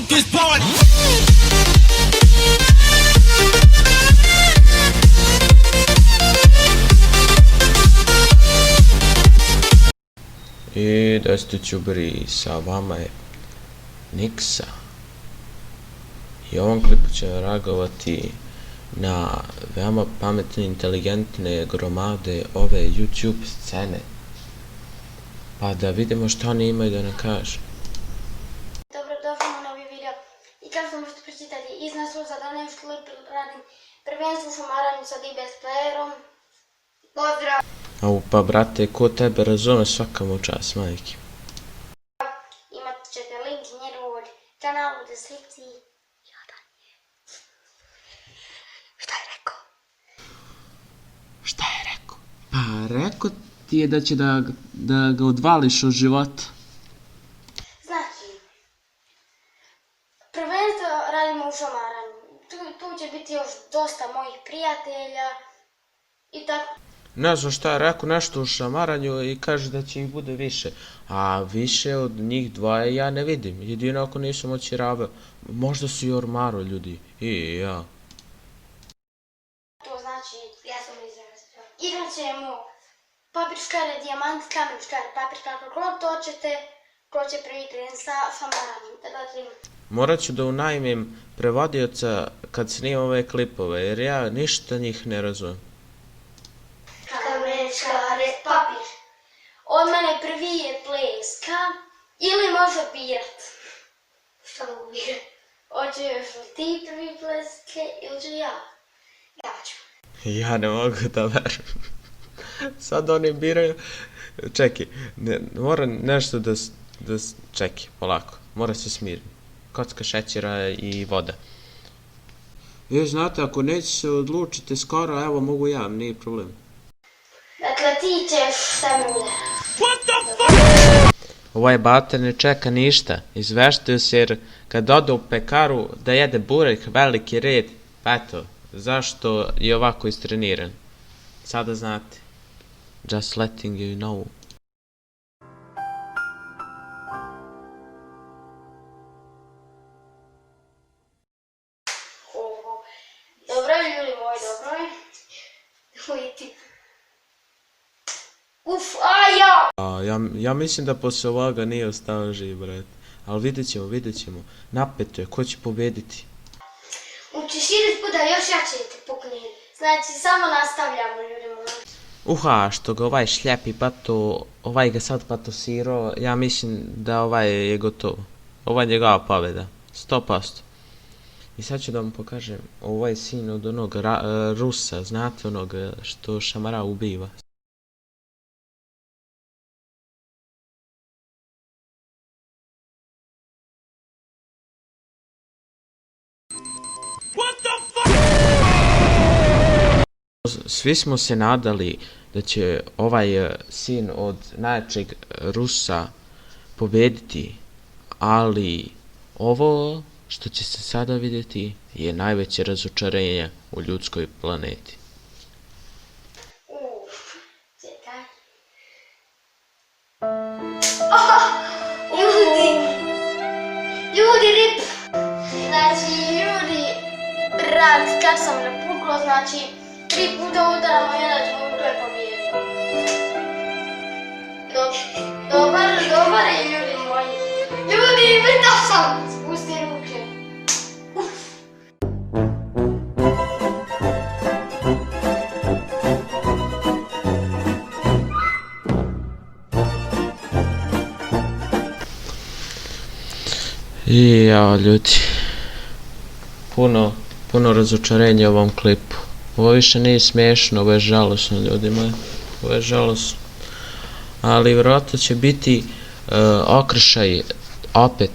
this party. I Destitućubri, sa vama je Niksa. I u ovom klipu ćemo reagovati na veoma pametne, inteligentne gromade ove YouTube scene. Pa da vidimo što oni imaju da nam kažu. Dobrodošli u novi video. I kao što možete pročitati iz naslova za današnji klip radim prvenstvo u šumaranju sa DBS playerom. Pozdrav! Au pa brate, ko tebe razume, svaka mu čast, majke. Imat ćete link njegovog kanala u deskripciji. Šta je rekao? Šta je rekao? Pa rekao ti je da će da ga odvališ od života. Znači, prvenstvo radimo u šumaranju. Tu će biti još dosta mojih prijatelja i tako. Ne znam šta je rekao, nešto u šamaranju i kaže da će ih bude više. A više od njih dvoje ja ne vidim. Jedino ako nisu moći rave. Možda su i ormaro ljudi. I ja. To znači, ja sam izrazio. Igrat ćemo papir, škare, dijamant, kamen, škare, papir, kako god to ćete. Ko će prvi kren sa šamaranjem. Morat ću da unajmim prevodioca kad snimam ove klipove, jer ja ništa njih ne razumem. Kamen, škare, papir. Od mene prvi je pleska. Ili može birat. Šta mogu birat? Hoćeš li ti prvi pleske ili ću ja? Ja ću. Ja ne mogu da verujem. Sad oni biraju. Čekaj, mora nešto da... Čekaj, polako. Mora se smiriti. Kocka šećera i voda. Znate, ako neće se odlučite skoro, evo mogu ja, nije problem. Dakle, ti ćeš sa mnom. Ovaj bata ne čeka ništa. Izveštaju se jer kad ode u pekaru da jede burek, veliki red. Pa eto, zašto je ovako istreniran? Sada znate. Just letting you know. Dobro je, ljudi moji, dobro je. Ujeti. Uf, Ja mislim da posle ovoga nije ostao živ, bret. Ali vidjet ćemo. Napeto je, ko će pobediti? Učiš 60 puta, još jače te pukne. Znači, samo nastavljamo, ljudi moji. Što ga ovaj šljepi pato, ovaj ga sad patosirao, ja mislim da ovaj je gotovo. Ovo je njegova pobjeda, 100%. I sad ću da vam pokažem, ovaj sin od onog Rusa, znate onog što šamara ubiva. Svi smo se nadali da će ovaj sin od najjačeg Rusa pobediti, ali ovo što će se sada vidjeti je najveće razočarenje u ljudskoj planeti. Čekaj. Ljudi, rip! Znači, ljudi, brat, kad sam napuklo, znači, 3 puta udaramo i onda ćemo to je pobijeti. Dobar je, ljudi moji. Ljudi, vrtao sam! Spusti ruke. I jao, ljudi. Puno razočarenja u ovom klipu. Ovo više nije smiješno, ovo je žalosno, ljudi moji. Ovo je žalosno. Ali vjerojatno će biti okršaj opet.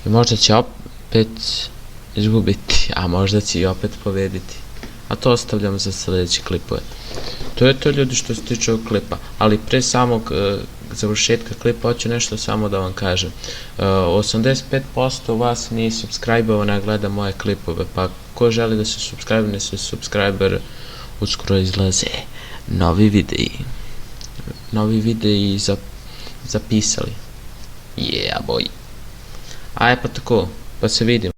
I možda će opet izgubiti, a možda će i opet pobediti. A to ostavljam za sljedeće klipove. To je to, ljudi, što se tiče ovog klipa. Ali pre samog završetka klipa hoću nešto samo da vam kažem. 85% vas nije subscribe-ovo, gleda moje klipove, pa ko želi da se subscribe, ne se subscriber, uskoro izlaze novi videi zapisali. Yeah, boy. A pa tako, pa se vidimo.